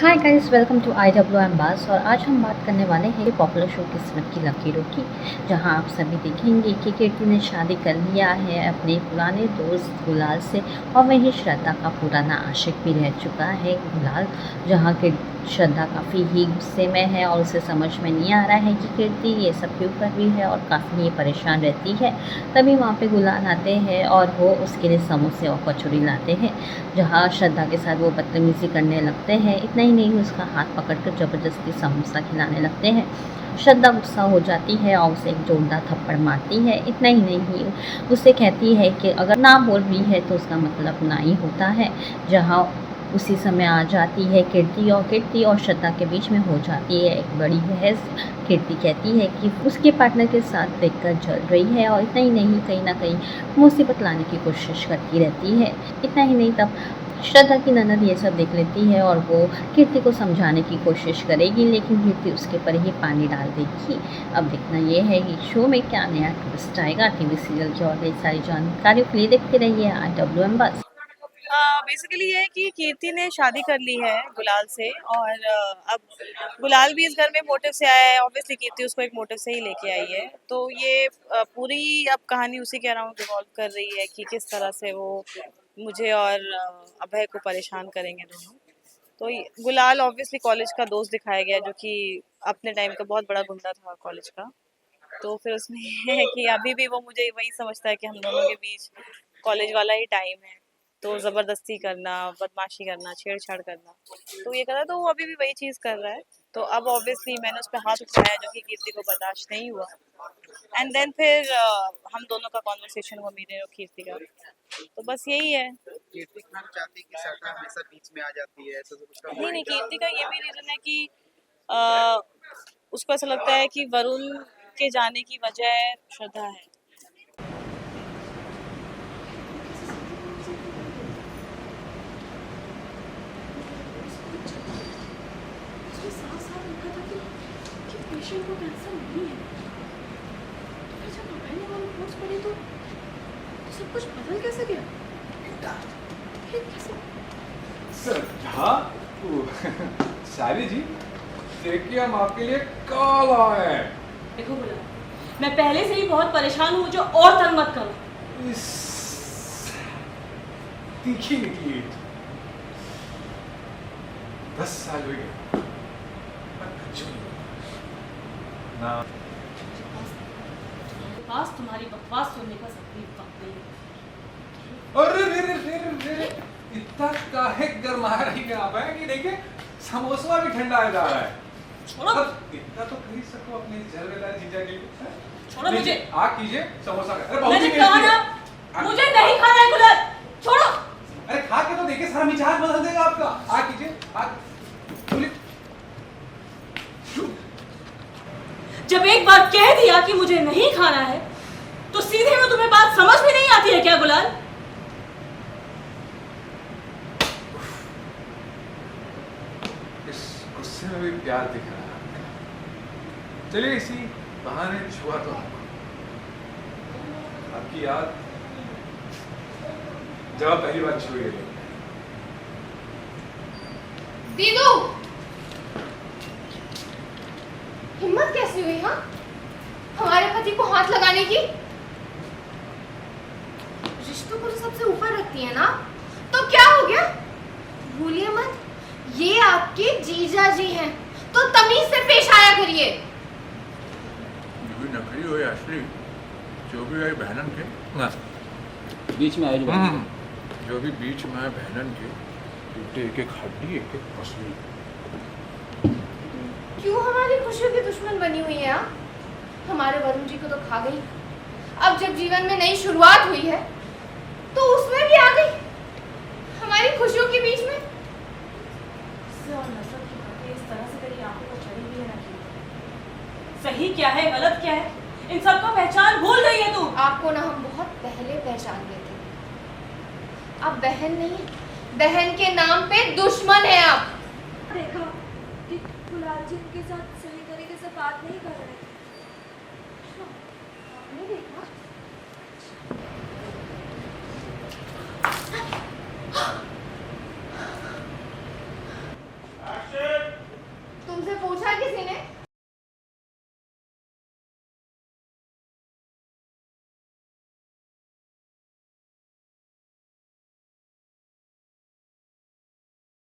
Hi guys, welcome to IWM Buzz. और आज हम बात करने वाले हैं पॉपुलर शो किस्मत की लकीरों की, जहां आप सभी देखेंगे कि कीर्ति ने शादी कर लिया है अपने पुराने दोस्त गुलाल से। और वहीं श्रद्धा का पुराना आशिक भी रह चुका है गुलाल, जहां कि श्रद्धा काफ़ी ही गुस्से में है और उसे समझ में नहीं आ रहा है कि कीर्ति ये सब क्यों कर रही है और काफ़ी ये परेशान रहती है। तभी वहाँ पे गुलाल आते हैं और वो उसके लिए समोसे और कचौरी लाते हैं, जहाँ श्रद्धा के साथ वो बदतमीज़ी करने लगते हैं। इतना ही नहीं, उसका हाथ पकड़कर ज़बरदस्ती समोसा खिलाने लगते हैं। श्रद्धा गुस्सा हो जाती है और उसे एक जोरदार थप्पड़ मारती है। इतना ही नहीं, उसे कहती है कि अगर ना बोल रही है तो उसका मतलब ना ही होता है। जहाँ उसी समय आ जाती है कीर्ति और श्रद्धा के बीच में हो जाती है एक बड़ी बहस। कीर्ति कहती है कि उसके पार्टनर के साथ देखकर जल रही है और इतना ही नहीं, कहीं ना कहीं मुसीबत लाने की कोशिश करती रहती है। इतना ही नहीं, तब श्रद्धा की ननद ये सब देख लेती है और वो कीर्ति को समझाने की कोशिश करेगी, लेकिन कीर्ति उसके पर ही पानी डाल देगी। अब देखना ये है कि शो में क्या नया ट्विस्ट आएगा। टीवी सीरियल की और कई सारी जानकारी के लिए देखते रहिए IWM बस। बेसिकली ये है कि कीर्ति ने शादी कर ली है गुलाल से और अब गुलाल भी इस घर में मोटिव से आया है। ऑब्वियसली कीर्ति उसको एक मोटिव से ही लेके आई है, तो ये पूरी अब कहानी उसी के अराउंड रिवॉल्व कर रही है कि किस तरह से वो मुझे और अभय को परेशान करेंगे दोनों। तो गुलाल ऑब्वियसली कॉलेज का दोस्त दिखाया गया, जो कि अपने टाइम का बहुत बड़ा गुंडा था कॉलेज का। तो फिर उसमें ये है कि अभी भी वो मुझे वही समझता है कि हम दोनों के बीच कॉलेज वाला ही टाइम है। तो ज़बरदस्ती करना, बदमाशी करना, छेड़-छाड़ करना, तो ये कर रहा है, तो वो अभी भी वही चीज़ कर रहा है। तो अब ऑब्वियसली मैंने उस पे हाथ उठाया, जो कि कीर्ति को बर्दाश्त नहीं हुआ। एंड देन फिर हम दोनों का कन्वर्सेशन हुआ, मेरे और कीर्ति का। तो बस यही है। कीर्ति खान चाहती है कि श्रद्धा हमेशा बीच में आ जाती है, ऐसा सब उसका नहीं, नहीं, माइंड कीर्ति का ये भी रीज़न है कि अ, उसको ऐसा लगता है कि वरुण के जाने की वजह श्रद्धा है। उसमें साफ-साफ लिखा था कि पेशेंट को कैंसर नहीं है। फिर जब अभय ने वो रिपोर्ट्स पढ़ी तो सब कुछ बदल कैसे गया? ये कैसे? श्रद्धा, सारी जी देखिए, हम आपके लिए कॉल आए हैं। देखो बोला, मैं पहले से ही बहुत परेशान हूँ, मुझे और तंग मत करो। इस तीखी निकली ईंट 10 साल हो गए पर कुछ नहीं ना। मेरे पास तुम्हारी बकवास सुनने का सही वक्त नहीं है। अरे रे रे रे रे रे, इतना काहे गरमा रही है आप हैं कि देखिए समोसा भी ठंडा जा रहा है। छोड़ो। इतना तो खरीद सको अपने जलवेदार जीजा के लिए। छोड़ो मुझे। आप कीजिए समोसा का। अरे बहुत मैंने ही कहा टेस्टी ना, है। मुझे नहीं खाना है गुलाल। छोड़ो। अरे खा के तो देखिए, सारा मिजाज बदल देगा आपका। आ कीजिए, आ बोलिए। जब एक बार कह दिया कि मुझे नहीं खाना है, तो सीधे में तुम्हें बात समझ में नहीं आती है क्या गुलाल? इस गुस्से में भी प्यार दिख रहा है आपका। चलिए इसी बहाने छुआ तो आपकी याद जब आप पहली बार छुई है। दीदू, हिम्मत कैसी हुई? हाँ, हमारे पति को हाथ लगाने की। रिश्तों को तो सबसे ऊपर रखती है ना, तो क्या हो गया? भूलिए मत, ये आपके जीजा जी हैं, तो तमीज से पेश आया करिए। जो भी नकली हो या असली, जो भी है बहनन के ना, बीच में आयोजन जो भी बीच में है बहनन के, टूटे एक एक हड्डी, एक एक पसली। क्यों हमारी खुशियों की दुश्मन बनी हुई है? आप हमारे वरुण जी को तो खा गई, अब जब जीवन में नई शुरुआत हुई है तो उसमें भी आ गई हमारी खुशियों के बीच में। और नफरत की बातें इस तरह से तेरी आंखों पर चढ़ी हुई है ना कि सही क्या है गलत क्या है इन सबको पहचान भूल गई है तू। आपको ना हम बहुत पहले पहचान गए थे, आप बहन नहीं, बहन के नाम पे दुश्मन है आप। देखा कि गुलाल जी उनके साथ सही तरीके से बात नहीं कर रहे थे। आपने देखा? एक्शन। तुमसे पूछा किसी ने